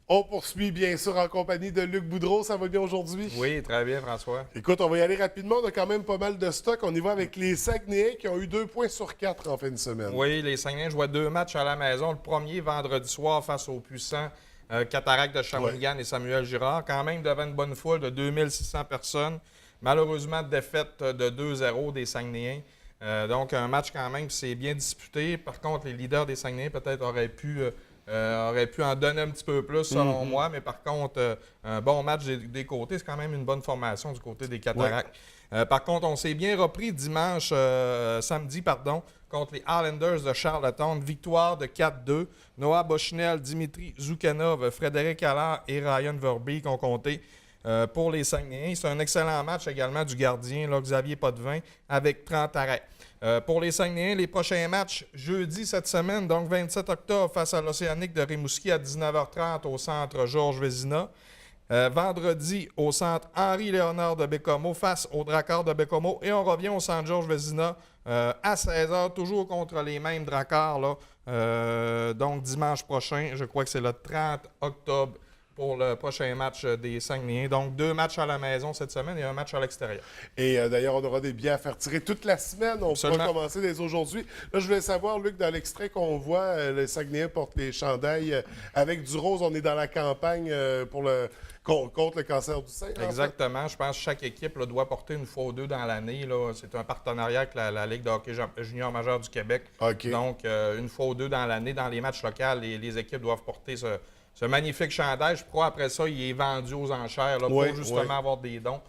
On poursuit bien sûr en compagnie de Luc Boudreau. Ça va bien aujourd'hui? Oui, très bien, François. Écoute, on va y aller rapidement. On a quand même pas mal de stock. On y va avec les Saguenayens qui ont eu 2 points sur 4 en fin de semaine. Oui, les Saguenayens jouaient 2 matchs à la maison. Le premier, vendredi soir, face aux puissants Cataractes de Shawinigan et Samuel Girard. Quand même devant une bonne foule de 2600 personnes. Malheureusement, défaite de 2-0 des Saguenayens. Donc, un match quand même qui s'est bien disputé. Par contre, les leaders des Saguenayens peut-être auraient pu en donner un petit peu plus, selon moi. Mais par contre, un bon match des côtés, c'est quand même une bonne formation du côté des Cataractes. Par contre, on s'est bien repris samedi, contre les Highlanders de Charlottetown. Victoire de 4-2. Noah Bushnell, Dimitri Zoukhanov, Frédéric Allard et Ryan Verbeek ont compté pour les Saguenayens. C'est un excellent match également du gardien, là, Xavier Potvin, avec 30 arrêts. Pour les Saguenayens, les prochains matchs, jeudi cette semaine, donc 27 octobre, face à l'Océanique de Rimouski à 19h30 au centre Georges Vézina. Vendredi, au centre Henri-Léonard de Bécomo face au Drakkar de Bécomo. Et on revient au centre Georges Vézina à 16h, toujours contre les mêmes Drakkars. Donc dimanche prochain, je crois que c'est le 30 octobre pour le prochain match des Saguenayens. Donc 2 matchs à la maison cette semaine et un match à l'extérieur. Et d'ailleurs, on aura des billets à faire tirer toute la semaine. On pourra commencer dès aujourd'hui. Là, je voulais savoir, Luc, dans l'extrait qu'on voit, les Saguenayens portent les chandails avec du rose. On est dans la campagne contre le cancer du sein. Exactement. Je pense que chaque équipe doit porter une fois ou deux dans l'année. C'est un partenariat avec la Ligue de hockey junior majeur du Québec. Okay. Donc, une fois ou deux dans l'année, dans les matchs locaux, les équipes doivent porter ce magnifique chandail. Je crois après ça, il est vendu aux enchères pour justement avoir des dons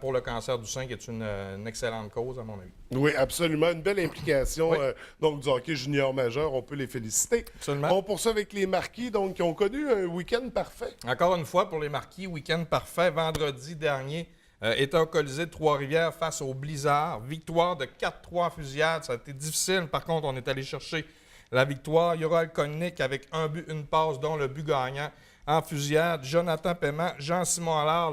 pour le cancer du sein, qui est une excellente cause, à mon avis. Oui, absolument. Une belle implication donc du hockey junior majeur. On peut les féliciter. Absolument. On poursuit avec les Marquis, donc, qui ont connu un week-end parfait. Encore une fois, pour les Marquis, week-end parfait. Vendredi dernier, État Colisée de Trois-Rivières face au Blizzard. Victoire de 4-3 en fusillade. Ça a été difficile. Par contre, on est allé chercher la victoire. Yoral Konik avec un but, une passe, dont le but gagnant en fusillade. Jonathan Paiement, Jean-Simon Allard,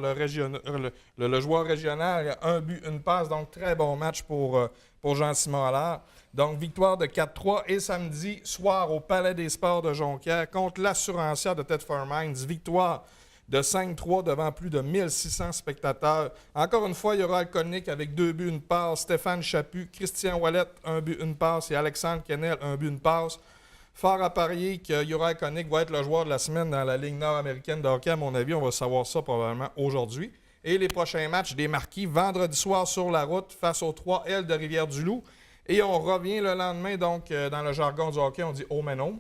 le joueur régional, un but, une passe. Donc, très bon match pour Jean-Simon Allard. Donc, victoire de 4-3. Et samedi soir, au Palais des Sports de Jonquière, contre l'Assurancière de Thetford Mines. Victoire de 5-3 devant plus de 1600 spectateurs. Encore une fois, il y aura Alconic avec 2 buts, une passe. Stéphane Chaput, Christian Ouellet, un but, une passe. Et Alexandre Kennel, un but, une passe. Fort à parier que Yoral Konik va être le joueur de la semaine dans la Ligue nord-américaine de hockey. À mon avis, on va savoir ça probablement aujourd'hui. Et les prochains matchs des Marquis, vendredi soir sur la route face aux 3L de Rivière-du-Loup. Et on revient le lendemain, donc, dans le jargon du hockey, on dit home and home.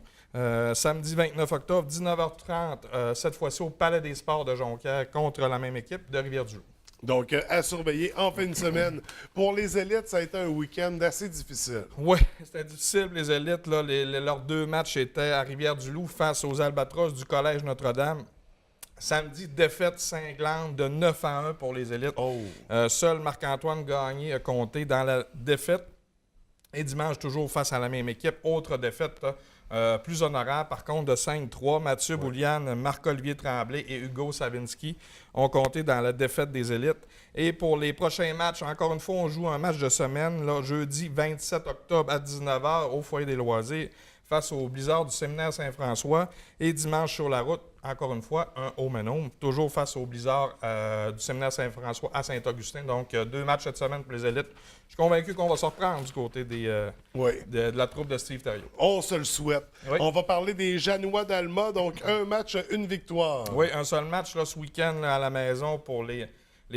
Samedi 29 octobre, 19h30, cette fois-ci au Palais des Sports de Jonquière contre la même équipe de Rivière-du-Loup. Donc, à surveiller en fin de semaine. Pour les élites, ça a été un week-end assez difficile. Oui, c'était difficile. Les élites, leurs 2 matchs étaient à Rivière-du-Loup face aux Albatros du Collège Notre-Dame. Samedi, défaite cinglante de 9-1 pour les élites. Seul Marc-Antoine Gagné a compté dans la défaite. Et dimanche, toujours face à la même équipe. Autre défaite plus honorable, par contre, de 5-3. Mathieu Bouliane, Marc-Olivier Tremblay et Hugo Savinski ont compté dans la défaite des élites. Et pour les prochains matchs, encore une fois, on joue un match de semaine, jeudi 27 octobre à 19h au Foyer des loisirs face au Blizzard du Séminaire Saint-François. Et dimanche sur la route, encore une fois, un home and home, toujours face au Blizzard du Séminaire Saint-François à Saint-Augustin. Donc, 2 matchs cette semaine pour les élites. Je suis convaincu qu'on va se reprendre du côté de la troupe de Steve Thériault. On se le souhaite. Oui. On va parler des Janois d'Alma. Donc, un match, une victoire. Oui, un seul match ce week-end à la maison pour les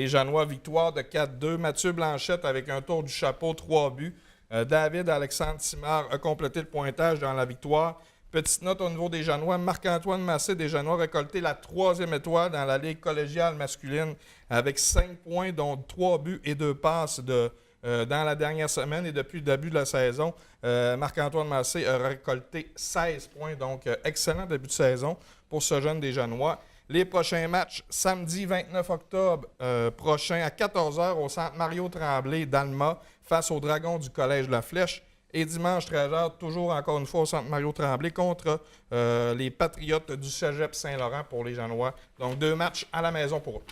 Janois. Victoire de 4-2. Mathieu Blanchette avec un tour du chapeau, 3 buts. David Alexandre Simard a complété le pointage dans la victoire. Petite note au niveau des Janois. Marc-Antoine Massé des Janois a récolté la 3e étoile dans la Ligue collégiale masculine avec 5 points, dont 3 buts et 2 passes dans la dernière semaine. Et depuis le début de la saison, Marc-Antoine Massé a récolté 16 points. Donc, excellent début de saison pour ce jeune des Janois. Les prochains matchs, samedi 29 octobre prochain à 14h au centre Mario Tremblay d'Alma face aux Dragons du Collège La Flèche. Et dimanche 13h, toujours encore une fois au centre Mario Tremblay contre les Patriotes du Cégep Saint-Laurent pour les Janois. Donc 2 matchs à la maison pour eux.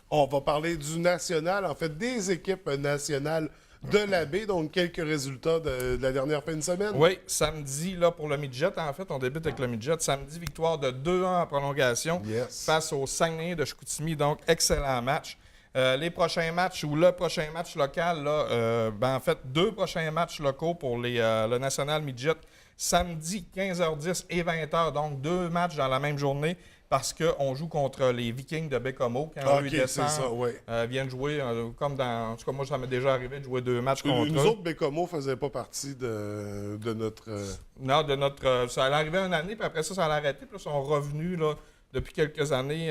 On va parler du national, en fait des équipes nationales de l'abbé. Donc, quelques résultats de la dernière fin de semaine. Oui, samedi, là, pour le midget, en fait, on débute avec le midget. Samedi, victoire de 2-1 en prolongation face au Saguenay de Chicoutimi. Donc, excellent match. Les prochains matchs ou le prochain match local, là, en fait, 2 prochains matchs locaux pour le National Midget. Samedi, 15h10 et 20h. Donc, 2 matchs dans la même journée parce qu'on joue contre les Vikings de Bécomo. Quand eux descendent, viennent jouer, comme dans... En tout cas, moi, ça m'est déjà arrivé de jouer 2 matchs contre eux. Nous autres, Bécomo ne faisait pas partie de notre... Non, de notre... Ça allait arriver une année, puis après ça allait arrêter. Puis là, ils sont revenus, là, depuis quelques années.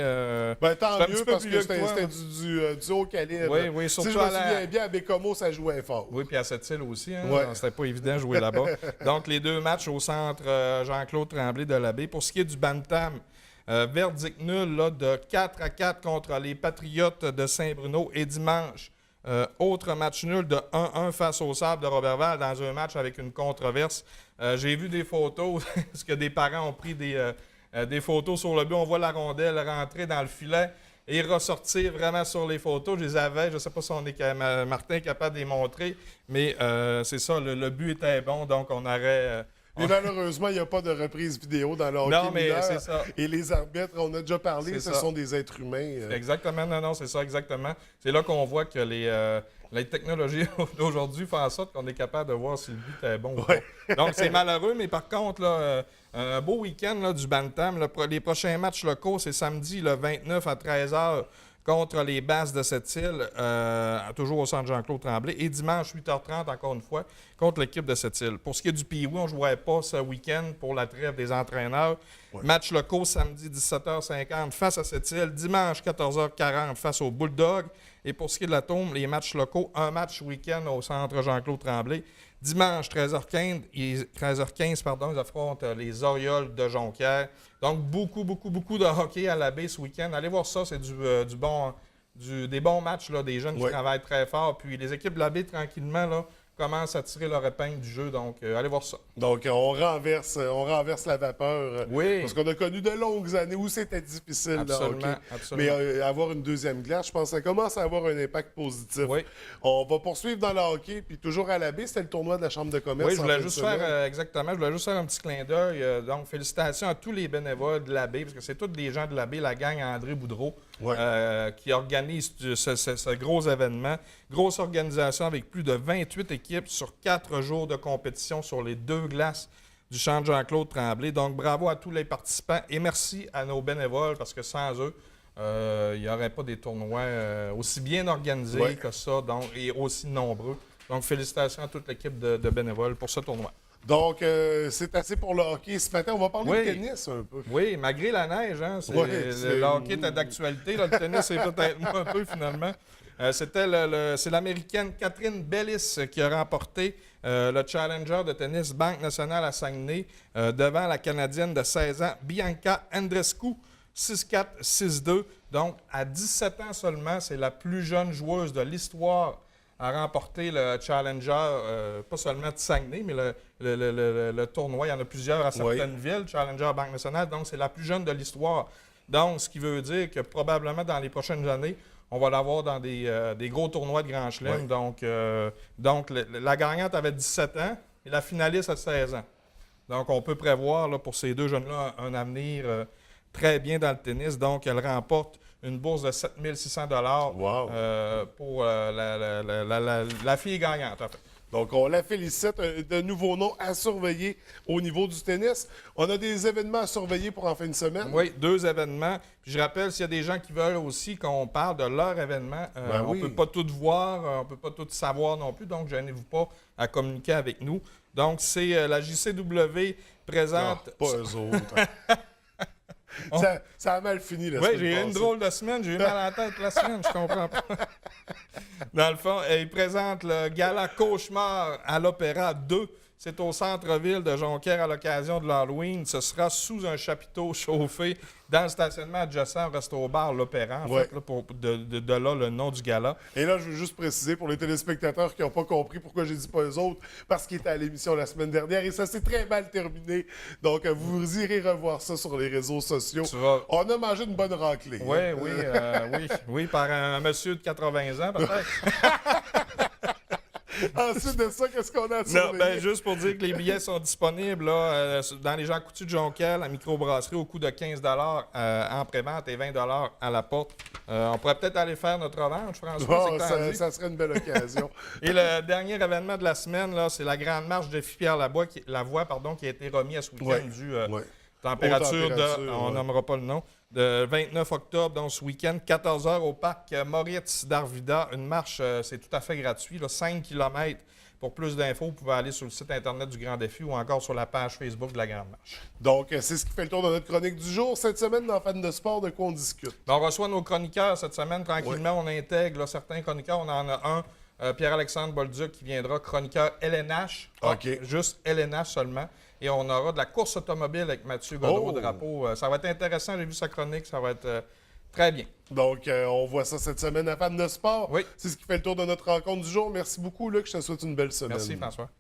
Tant mieux, parce que c'était du haut calibre. Oui, surtout si je me souviens bien, à Bécomo, ça jouait fort. Oui, puis à Sept-Îles aussi. Hein? C'était pas évident de jouer là-bas. Donc, les 2 matchs au centre Jean-Claude Tremblay de l'Abbé. Pour ce qui est du Bantam, verdict nul là, de 4-4 contre les Patriotes de Saint-Bruno. Et dimanche, autre match nul de 1-1 face au Sable de Roberval dans un match avec une controverse. J'ai vu des photos, parce que des parents ont pris des photos sur le but. On voit la rondelle rentrer dans le filet et ressortir vraiment sur les photos. Je les avais. Je ne sais pas si Martin est capable de les montrer, mais c'est ça. Le but était bon, donc on aurait... Mais malheureusement, il n'y a pas de reprise vidéo dans le hockey non, mais mineur. c'est ça. Et les arbitres, on a déjà parlé, sont des êtres humains. Exactement. Non, c'est ça, exactement. C'est là qu'on voit que les technologies d'aujourd'hui font en sorte qu'on est capable de voir si le but est bon ou pas. Donc, c'est malheureux, mais par contre, là, un beau week-end là, du Bantam. Les prochains matchs locaux, c'est samedi, le 29 à 13h contre les Basses de Sept-Îles, toujours au centre Jean-Claude Tremblay. Et dimanche, 8h30, encore une fois, contre l'équipe de Sept-Îles. Pour ce qui est du Pee-Wee, on ne jouait pas ce week-end pour la trêve des entraîneurs. Match locaux, samedi, 17h50 face à Sept-Îles. Dimanche, 14h40 face aux Bulldogs. Et pour ce qui est de la Tôme, les matchs locaux, un match week-end au centre Jean-Claude Tremblay. Dimanche, 13h15, ils affrontent les Orioles de Jonquière. Donc, beaucoup de hockey à la baie ce week-end. Allez voir ça, c'est des bons matchs, là, des jeunes qui travaillent très fort. Puis les équipes de la baie, tranquillement, là, commencent à tirer leur épingle du jeu. Donc, allez voir ça. Donc, on renverse la vapeur. Oui. Parce qu'on a connu de longues années où c'était difficile. Absolument. Mais avoir une deuxième glace, je pense que ça commence à avoir un impact positif. Oui. On va poursuivre dans le hockey. Puis toujours à la baie, c'était le tournoi de la Chambre de commerce. Oui, je voulais juste faire un petit clin d'œil. Donc, félicitations à tous les bénévoles de la baie, parce que c'est tous des gens de la baie, la gang André Boudreau, qui organise ce gros événement. Grosse organisation avec plus de 28 équipes sur 4 jours de compétition sur les 2 glaces du champ de Jean-Claude Tremblay. Donc, bravo à tous les participants et merci à nos bénévoles parce que sans eux, il n'y aurait pas des tournois aussi bien organisés que ça et aussi nombreux. Donc, félicitations à toute l'équipe de bénévoles pour ce tournoi. Donc, c'est assez pour le hockey ce matin. On va parler de tennis un peu. Oui, malgré la neige, hein, le hockey est d'actualité. Le tennis est peut-être moins un peu finalement. C'est l'Américaine Catherine Bellis qui a remporté le Challenger de tennis Banque nationale à Saguenay devant la Canadienne de 16 ans, Bianca Andreescu, 6-4, 6-2. Donc, à 17 ans seulement, c'est la plus jeune joueuse de l'histoire à remporter le Challenger, pas seulement de Saguenay, mais le tournoi. Il y en a plusieurs à certaines villes, Challenger Banque nationale. Donc, c'est la plus jeune de l'histoire. Donc, ce qui veut dire que probablement dans les prochaines années, on va l'avoir dans des gros tournois de Grand Chelem. Donc, la gagnante avait 17 ans et la finaliste a 16 ans. Donc, on peut prévoir là, pour ces deux jeunes-là un avenir très bien dans le tennis. Donc, elle remporte une bourse de 7 600 $ pour la fille gagnante, en fait. Donc, on la félicite. De nouveaux noms à surveiller au niveau du tennis. On a des événements à surveiller pour en fin de semaine. Oui, 2 événements. Puis je rappelle, s'il y a des gens qui veulent aussi qu'on parle de leur événement, on ne peut pas tout voir, on ne peut pas tout savoir non plus. Donc, gênez-vous pas à communiquer avec nous. Donc, c'est la JCW présente... Non, pas eux autres. Ça a mal fini la semaine. Oui, j'ai eu une drôle de semaine. J'ai eu mal à la tête la semaine, je comprends pas. Dans le fond, il présente le Gala Cauchemar à l'Opéra 2. C'est au centre-ville de Jonquière à l'occasion de l'Halloween. Ce sera sous un chapiteau chauffé dans le stationnement adjacent au resto-bar L'Opéra. En fait, là, de là le nom du gala. Et là, je veux juste préciser pour les téléspectateurs qui n'ont pas compris pourquoi j'ai dit pas eux autres, parce qu'ils étaient à l'émission la semaine dernière et ça s'est très mal terminé. Donc, vous irez revoir ça sur les réseaux sociaux. On a mangé une bonne raclée. Oui, par un monsieur de 80 ans, peut-être. Ensuite de ça, qu'est-ce qu'on a à surveiller? Non, ben, juste pour dire que les billets sont disponibles là, dans les Jean Coutu de Jonquière, la microbrasserie, au coût de 15 en prévente et 20 à la porte. On pourrait peut-être aller faire notre revanche, François. Bon, ça serait une belle occasion. Et le dernier événement de la semaine, là, c'est la grande marche de Pierre Lavoie qui a été remis à ce week-end du température de, on nommera pas le nom, de 29 octobre, donc ce week-end, 14h au parc Moritz d'Arvida. Une marche, c'est tout à fait gratuit, là, 5 km. Pour plus d'infos, vous pouvez aller sur le site Internet du Grand Défi ou encore sur la page Facebook de la Grande Marche. Donc, c'est ce qui fait le tour de notre chronique du jour. Cette semaine, dans Fan de sport, de quoi on discute? On reçoit nos chroniqueurs cette semaine. Tranquillement, on intègre là, certains chroniqueurs. On en a un, Pierre-Alexandre Bolduc, qui viendra chroniqueur LNH. Juste LNH seulement. Et on aura de la course automobile avec Mathieu Godreau-Drapeau. Ça va être intéressant. J'ai vu sa chronique. Ça va être très bien. Donc, on voit ça cette semaine à Fan de sport. Oui. C'est ce qui fait le tour de notre rencontre du jour. Merci beaucoup, Luc. Je te souhaite une belle semaine. Merci, François.